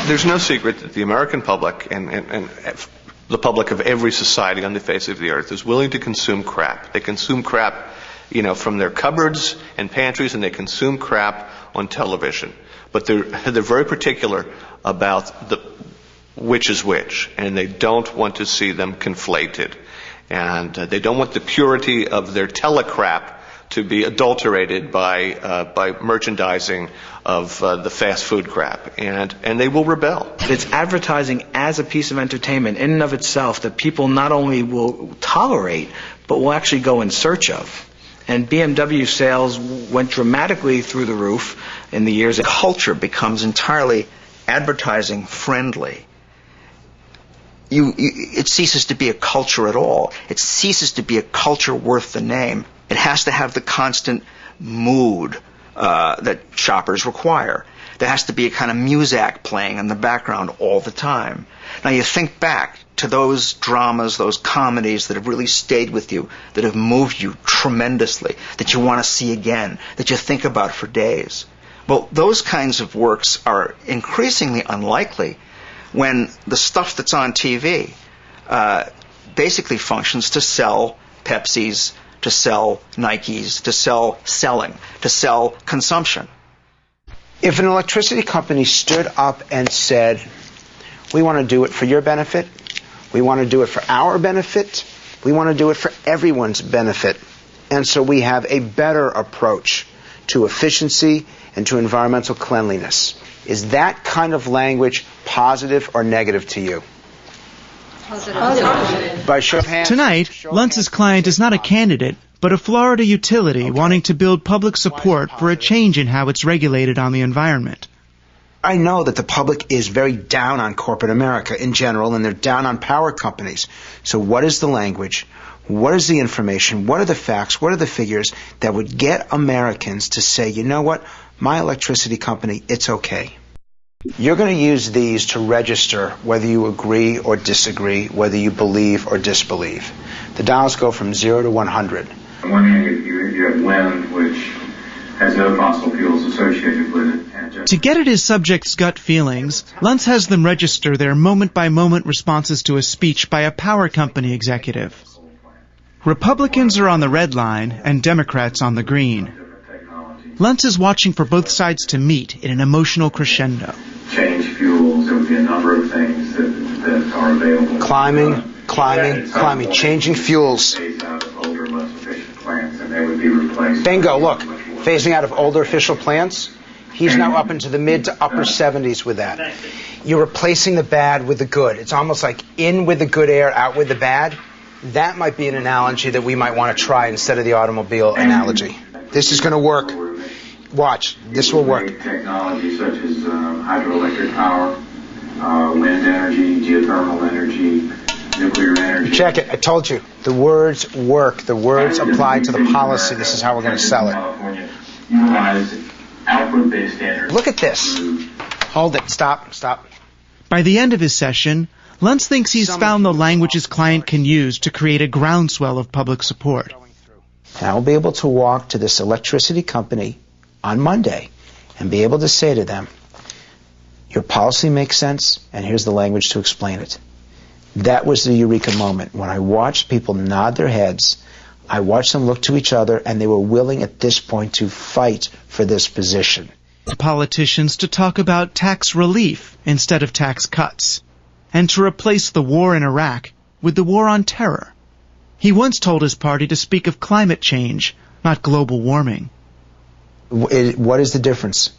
There's no secret that the American public and the public of every society on the face of the earth is willing to consume crap. They consume crap, from their cupboards and pantries, and they consume crap on television. But they're very particular about which is which, and they don't want to see them conflated. And they don't want the purity of their telecrap to be adulterated by merchandising of the fast food crap, and they will rebel. It's advertising as a piece of entertainment in and of itself that people not only will tolerate, but will actually go in search of. And BMW sales went dramatically through the roof in the years. Culture becomes entirely advertising friendly. It ceases to be a culture at all. It ceases to be a culture worth the name. It has to have the constant mood that shoppers require. There has to be a kind of muzak playing in the background all the time. Now you think back to those dramas, those comedies that have really stayed with you, that have moved you tremendously, that you want to see again, that you think about for days. Well, those kinds of works are increasingly unlikely when the stuff that's on TV basically functions to sell Pepsis, to sell Nikes, to sell selling, to sell consumption. If an electricity company stood up and said, we want to do it for your benefit, we want to do it for our benefit, we want to do it for everyone's benefit, and so we have a better approach to efficiency and to environmental cleanliness. Is that kind of language positive or negative to you? Positive. By show of hands. Tonight, Luntz's client is not a candidate, but a Florida utility wanting to build public support for a change in how it's regulated on the environment. I know that the public is very down on corporate America in general, and they're down on power companies. So what is the language? What is the information? What are the facts? What are the figures that would get Americans to say, you know what, my electricity company, it's okay? You're going to use these to register whether you agree or disagree, whether you believe or disbelieve. The dials go from 0 to 100. On one hand, you have wind, which has no fossil fuels associated with it. To get at his subjects' gut feelings, Luntz has them register their moment-by-moment responses to a speech by a power company executive. Republicans are on the red line and Democrats on the green. Luntz is watching for both sides to meet in an emotional crescendo. Change fuels, there would be a number of things that are available. Climbing, changing fuels. Older, less efficient plants, and they would be replaced. Bingo, look, phasing out of older official plants. He's now up into the mid to upper 70s with that. You're replacing the bad with the good. It's almost like in with the good air, out with the bad. That might be an analogy that we might want to try instead of the automobile analogy. This is going to work. Watch, this will work. Technology such as hydroelectric power, wind energy, geothermal energy, nuclear energy. Check it. I told you. The words work. The words apply to the policy. This is how we're going to sell it. Look at this. Hold it. Stop. By the end of his session, Luntz thinks he's found the language his client can use to create a groundswell of public support. And I'll be able to walk to this electricity company on Monday and be able to say to them, your policy makes sense, and here's the language to explain it. That was the eureka moment when I watched people nod their heads. I watched them look to each other, and they were willing at this point to fight for this position. Politicians to talk about tax relief instead of tax cuts, and to replace the war in Iraq with the war on terror. He once told his party to speak of climate change, not global warming. What is the difference?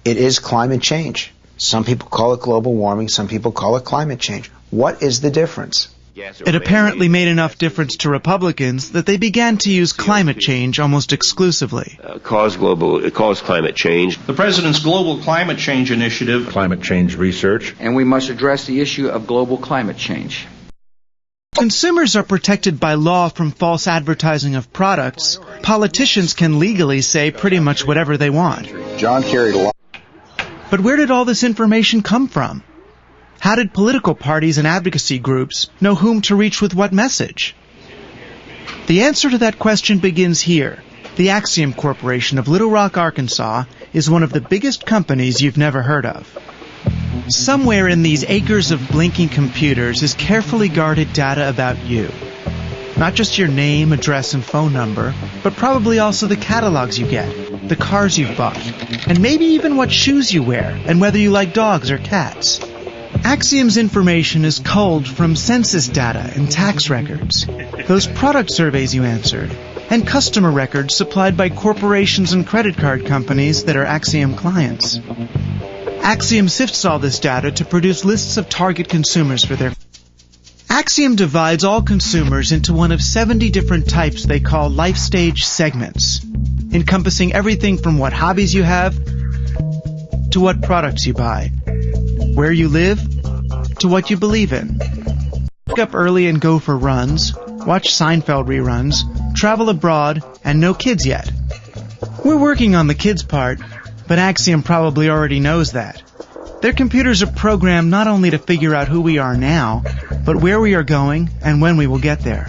It is climate change. Some people call it global warming, some people call it climate change. What is the difference? It apparently made enough difference to Republicans that they began to use climate change almost exclusively. Cause climate change. The President's Global Climate Change Initiative. Climate change research. And we must address the issue of global climate change. Consumers are protected by law from false advertising of products. Politicians can legally say pretty much whatever they want. John carried a lot. But where did all this information come from? How did political parties and advocacy groups know whom to reach with what message? The answer to that question begins here. The Axiom Corporation of Little Rock, Arkansas, is one of the biggest companies you've never heard of. Somewhere in these acres of blinking computers is carefully guarded data about you. Not just your name, address, and phone number, but probably also the catalogs you get, the cars you've bought, and maybe even what shoes you wear, and whether you like dogs or cats. Axiom's information is culled from census data and tax records, those product surveys you answered, and customer records supplied by corporations and credit card companies that are Axiom clients. Axiom sifts all this data to produce lists of target consumers for their... Axiom divides all consumers into one of 70 different types they call life stage segments, encompassing everything from what hobbies you have to what products you buy, where you live to what you believe in. Wake up early and go for runs, watch Seinfeld reruns, travel abroad, and no kids yet. We're working on the kids part, but Axiom probably already knows that. Their computers are programmed not only to figure out who we are now, but where we are going and when we will get there.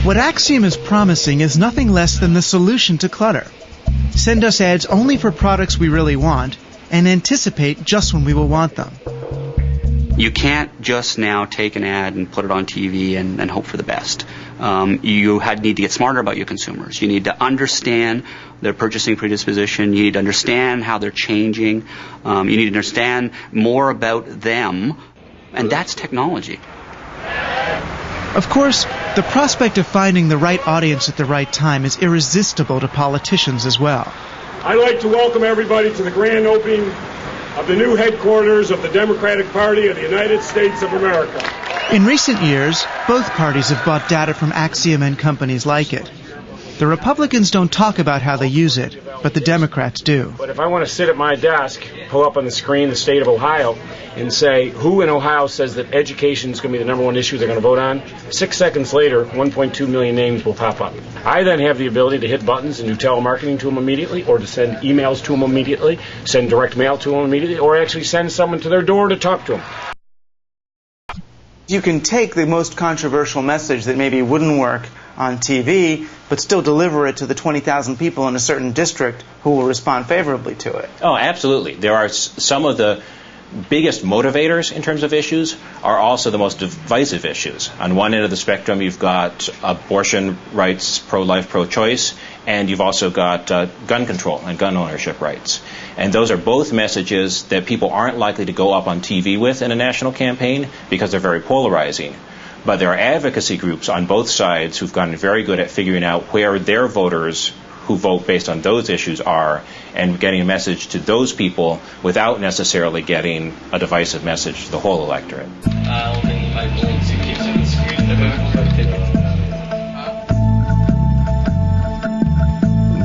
What Axiom is promising is nothing less than the solution to clutter. Send us ads only for products we really want, and anticipate just when we will want them. You can't just now take an ad and put it on TV and hope for the best. You need to get smarter about your consumers. You need to understand their purchasing predisposition. You need to understand how they're changing. You need to understand more about them, and that's technology. Of course, the prospect of finding the right audience at the right time is irresistible to politicians as well. I'd like to welcome everybody to the grand opening of the new headquarters of the Democratic Party of the United States of America. In recent years, both parties have bought data from Axiom and companies like it. The Republicans don't talk about how they use it, but the Democrats do. But if I want to sit at my desk, pull up on the screen the state of Ohio, and say who in Ohio says that education is going to be the number one issue they're going to vote on, 6 seconds later, 1.2 million names will pop up. I then have the ability to hit buttons and do telemarketing to them immediately, or to send emails to them immediately, send direct mail to them immediately, or actually send someone to their door to talk to them. You can take the most controversial message that maybe wouldn't work on TV, but still deliver it to the 20,000 people in a certain district who will respond favorably to it. Oh, absolutely. There are some of the biggest motivators in terms of issues are also the most divisive issues. On one end of the spectrum, you've got abortion rights, pro-life, pro-choice, and you've also got gun control and gun ownership rights. And those are both messages that people aren't likely to go up on TV with in a national campaign because they're very polarizing. But there are advocacy groups on both sides who've gotten very good at figuring out where their voters who vote based on those issues are, and getting a message to those people without necessarily getting a divisive message to the whole electorate.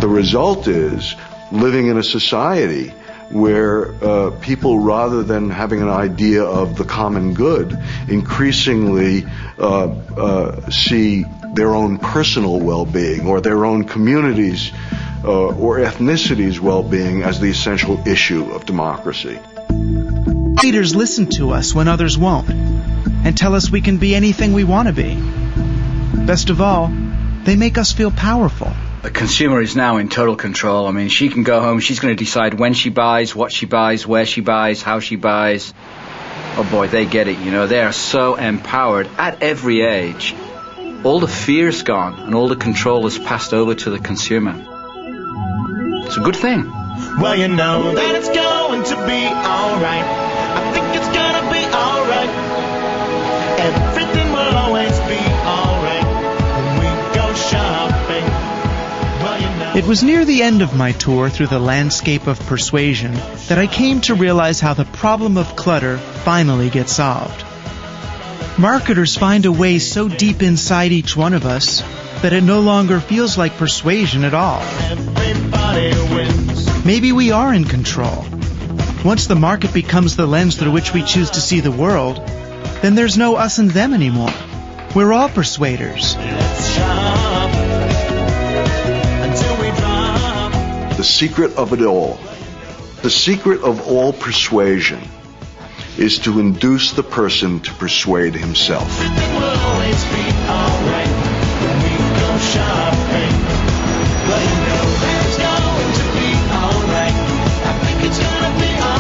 The result is living in a society where people, rather than having an idea of the common good, increasingly see their own personal well-being or their own communities' or ethnicity's well-being as the essential issue of democracy. Leaders listen to us when others won't, and tell us we can be anything we want to be. Best of all, they make us feel powerful. The consumer is now in total control. I mean, she can go home, she's going to decide when she buys, what she buys, where she buys, how she buys. Oh boy, they get it, you know. They are so empowered at every age. All the fear's gone and all the control is passed over to the consumer. It's a good thing. Well, you know that it's going to be alright. I think it's gonna be alright. Everything will always be alright when we go shopping. Well, you know. It was near the end of my tour through the landscape of persuasion that I came to realize how the problem of clutter finally gets solved. Marketers find a way so deep inside each one of us that it no longer feels like persuasion at all. Maybe we are in control. Once the market becomes the lens through which we choose to see the world, then there's no us and them anymore. We're all persuaders. The secret of it all, the secret of all persuasion, is to induce the person to persuade himself. Everything will always be alright when we go shopping. Well, you know that it's going to be alright. I think it's gonna be alright.